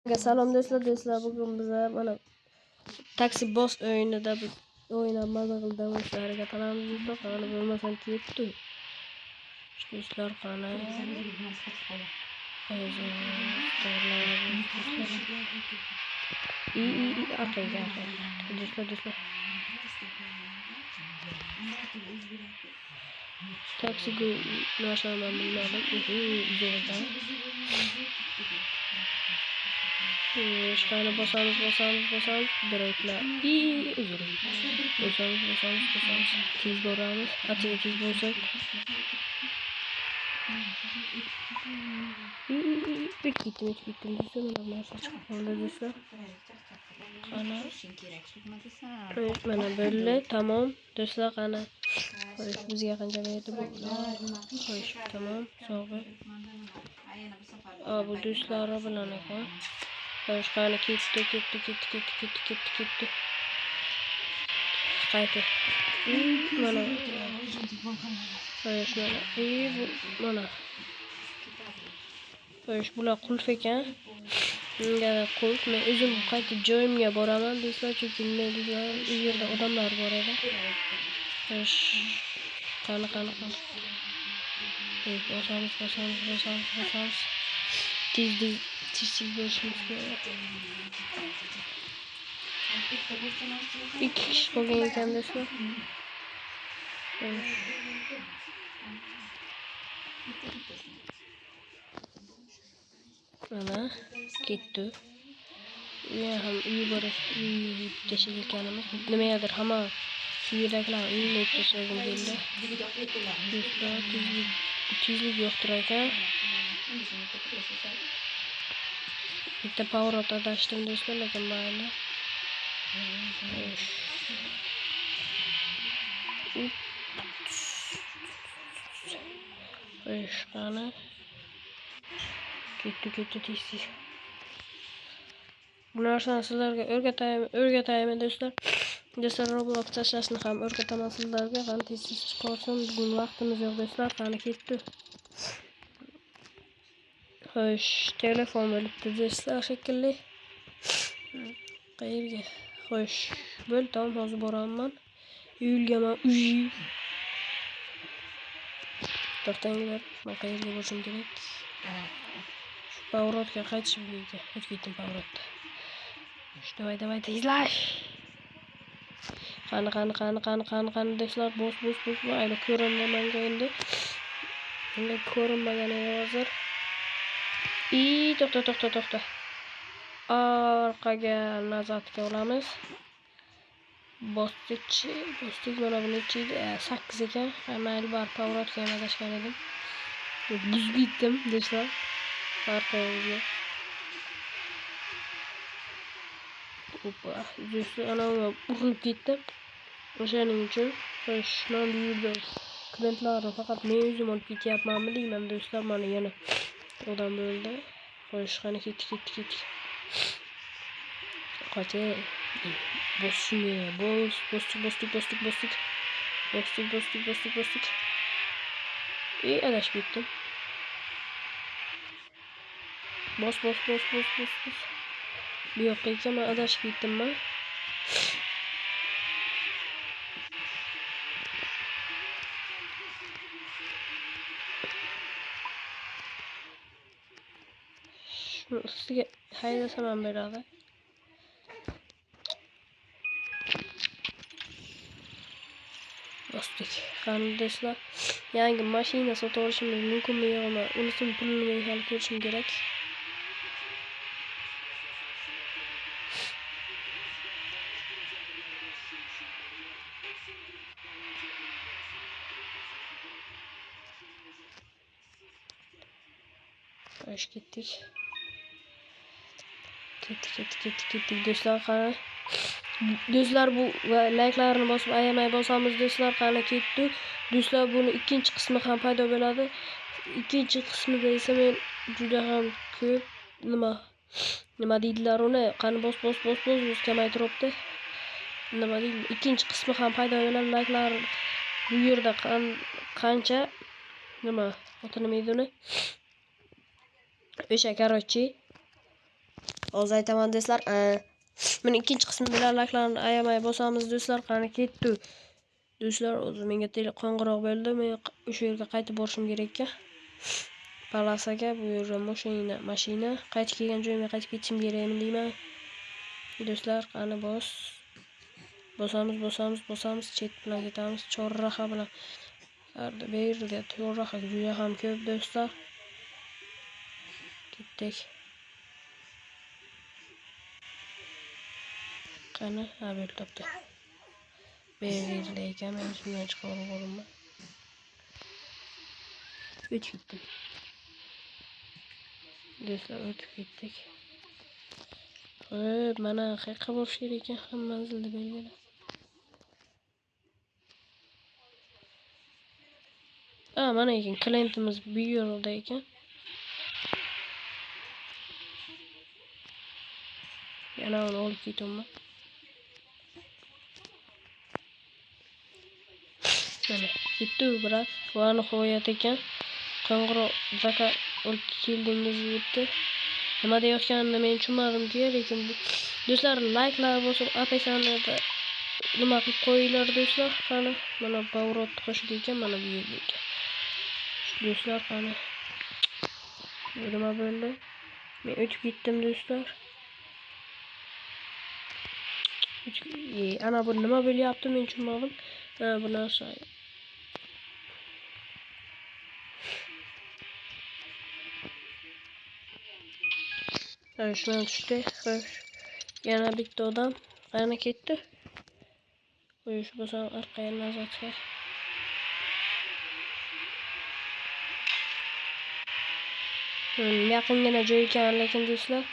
Salom do'stlar, bugun biz mana taksi boss o'yinida o'ynab maza qilamiz, harakat qilamiz do'stlar. Qani bo'lmasam ketdi. Do'stlar qani. Do'stlar. Taksi narsani bilmadim. Şuraya basarız direktler. Üzülüm. Basarız. Tiz boramız. Atıyor tiz bolsak. Hiç gittim. Düzsene nasıl çıkmalı düzse. Ana. Evet bana böyle tamam. Düzse ana. Hoş bizi yakınca verdi bu. Hoş tamam. Sonra. Bu düzler arabalar ne kadar? Başkanı gitti. Kaydı. Mana. Başkanı. Bu mana. Baş bular qulf ekan. Menga qulf. Men o'zim qaytib joyimga boraman do'stlar, chunki men u yerda odamlar bor edi. Bash qani. Bosamiz. Tiz bo'lishimiz kerak. 2 kishi qolgan ekan do'stlar. Mana ketdi. Ham uyi bor tashlaganimiz nimadir hamma shu yerdagilar uyini tashlagan bo'ldi. Do'stlar tezlik yo'qdir ekan. Bitta power adashdim do'stlar, lekin mayli. Qani. Ketdi tez. Bu narsani sizlarga o'rgataymi do'stlar. Roblox tashlashni ham o'rgataman sizlarga. Qani tez chiqarsin. Bugun vaqtimiz yo'q do'stlar. Qani ketdi. Xo'sh, telefon bo'libdi do'stlar shekilli. Qayerga? Xo'sh, bo'l, tamam, hozir boraman. Uyilgaman. To'xtanglar, men qayerga borishim kerak? Powerotga qaytishim kerak. O'tib ketdim powerotda. Давай, izlash. Qani do'stlar, bos. Ayni ko'rinmaganga endi. Bunga ko'rinmagan hozir. To'xta. Orqaga nazarga olamiz. Bosdik mana buni ichida 8 ekan. Mayli bar powerotga adashgan edim. Buzib ketdim do'stlar. Orqaga. Do'stlar ana urilib ketdim. O'shaning uchun mana bu yerda klientlarni faqat men o'zim olib ketyapmanmi deyman do'stlar. Mana yana odam bo'ldi. Xo'sh, qani ketdik. Qacha. Bosishni. Bosdik. Adashib ketdim. Bos. Bu yoqqa ekan, adashib ketdimmi? Shuni ustiga haydasam ham bo'ladi. Bosdik. Qani do'stlar, yangi mashina sotib olishimiz mumkinmi yo'qmi? Unisini pulini hal ko'rishim kerak. Hoş ketdik do'stlar. Qani do'stlar, bu like'larni bosib ayamay bosamiz do'stlar. Qani ketdi do'stlar. Buni ikkinchi qismi ham paydo bo'ladi. Ikkinchi qismida esa men juda ham ko'p nima deydilar uni, qani bos kamaytiribdi. Nima deydi, ikkinchi qismi ham paydo bo'ladi. Like'lar bu yerda qancha nima otini uni o'sha короче O'z aytaman do'stlar. Mana ikkinchi qismi bilan like'larni ayamay bosamiz do'stlar. Qani ketdi. Do'stlar, o'zi menga qo'ng'iroq bo'ldi. Men o'sha yerga qaytib borishim kerak ekan. Palasaga bu yerda mashina. Qaytib kelgan joyimga qaytib ketishim kerakmi deyman. Do'stlar, qani bosamiz, chet bilan ketamiz. Chorraha bilan. Bu yerda chorraha juda ham ko'p do'stlar. Ketdik. Qani, haber topdi. Berdi ekan, men shundan chiqib olganman. O'tib ketdim. Do'stlar, o'tib ketdik. Xo'p, mana qayerga borish kerak ekan? Hamma manzilni belgilab. Mana ekan, klientimiz bu yerda ekan. Yana uni olib ketaman. Mana ketdi u biroq. Va nihoyat ekan. Qo'ng'iroq zaka olib keldingiz debdi. Nima deyotganini men tushunmadim-ku, lekin do'stlar like'lar bosib, apesanada nima qilib qo'yinglar do'stlar. Qani, mana pоворот qo'shdi ekan, mana bu yerda ekan. Do'stlar, qani. Nima bo'ldi? Men o'tib ketdim do'stlar. Ana bu nima bo'lyapti men tushunmadim. Bu narsa. Shundan tushdi. Yana bitta odam. Qani ketdi? Qo'yish bo'lsam orqaga nazarga. Yaqingina joy ekan, lekin do'stlar.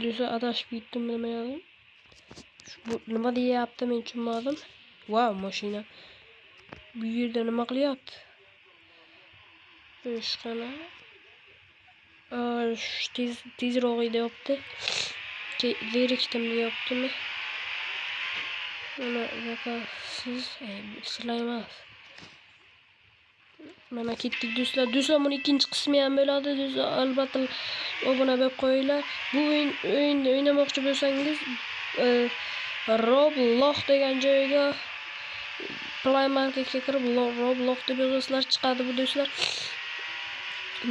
Do'stlar, adashib ketdim bilmayman. Bu nima deyapti men tushunmadim. Wow, mashina. Bu yerda nima qilyapti? Qani. Tezroq deyapti. Zerikdim deyaptimi? Mana zakasiz, sizlar emas. Mana ketdik do'stlar. Do'stlar, buni ikkinchi qismi ham bo'ladi. Do'stlar, albatta obuna bo'lib qo'yinglar. Bu o'yinni o'ynamoqchi bo'lsangiz, Roblox degan joyga Play Marketga kirib Roblox deb yozasizlar, chiqadi bu do'stlar.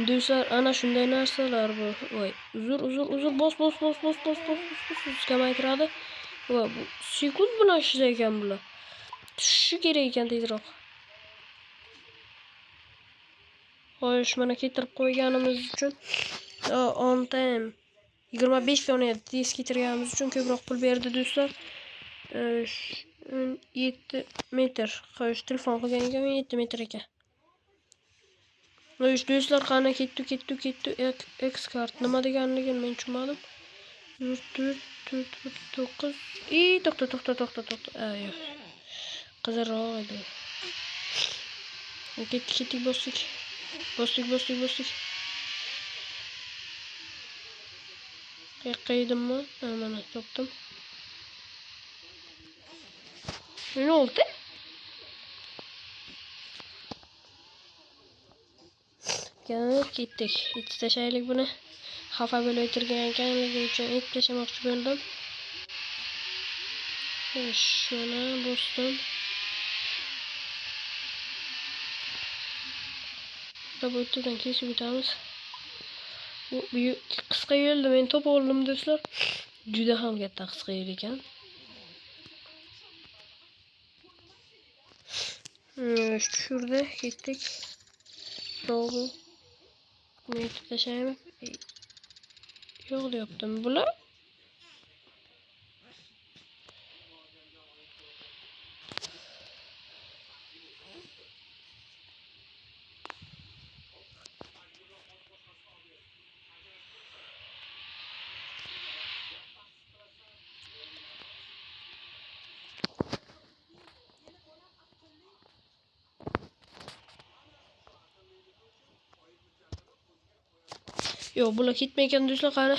Do'stlar, ana shunday narsalar bu. Voy, uzr, bos. Kamaytiradi. Va bu sekund bilan ishlayotgan bular. Tushishi kerak ekan tezroq. Xo'sh, mana keltirib qo'yganimiz uchun on time 25 soniyada tez keltirganimiz uchun ko'proq pul berdi do'stlar. 7 metr. Xo'sh, telefon qilgan ekan 7 metr ekan. Xo'sh, do'stlar, qani ketdi. X-kart nima deganligini men tushunmadim. 4 to'xta. Yo'q. Qizarroq edi. Ketdik, bosdik. Qayerqa edimmi? Mana topdim. Ne oldu? Ketdik. It tashaylik buni. Xafa bo'lib o'tirgan ekanligi uchun it tashamoqchi bo'ldim. Shuni bosdim. Bu o'tdan kesib o'tamiz. Bu qisqa yo'lda men top oldim do'stlar. Juda ham katta qisqa yo'l ekan. Tushirdi, ketdik. To'g'ri. Buni tashlayman. Yo'q deyaptim. Bular yo'q, bular ketmayotgan do'stlar, qani.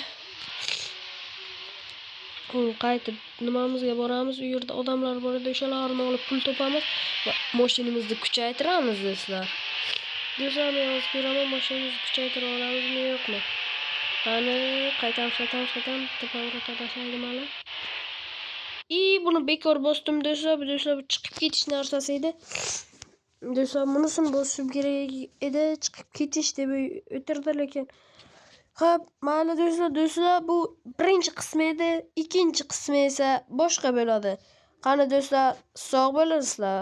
Qaytib nimamizga boramiz? U yerda odamlar bor edi, o'shalarni olib pul topamiz va mashinamizni kuchaytiramiz do'stlar. Do'stlar, men hozir ko'raman, mashinamizni kuchaytira olamizmi yo'qmi? Qani qaytamiz. To'g'ri tadashaydi mana. Buni bekor bosdim do'stlar. Bu do'stlar chiqib ketish narsasi edi. Do'stlar bunisini bosishim kerak edi. Chiqib ketish deb o'tirdi lekin. Xo'p, mayli do'stlar bu birinchi qismi edi. Ikkinchi qismi esa boshqa bo'ladi. Qani do'stlar, sog' bo'lasizlar.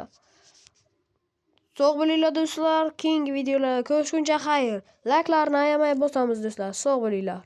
Sog' bo'linglar do'stlar. Keyingi videolarda ko'rishguncha xayr. Like'larni ayamay bosamiz do'stlar. Sog' bo'linglar.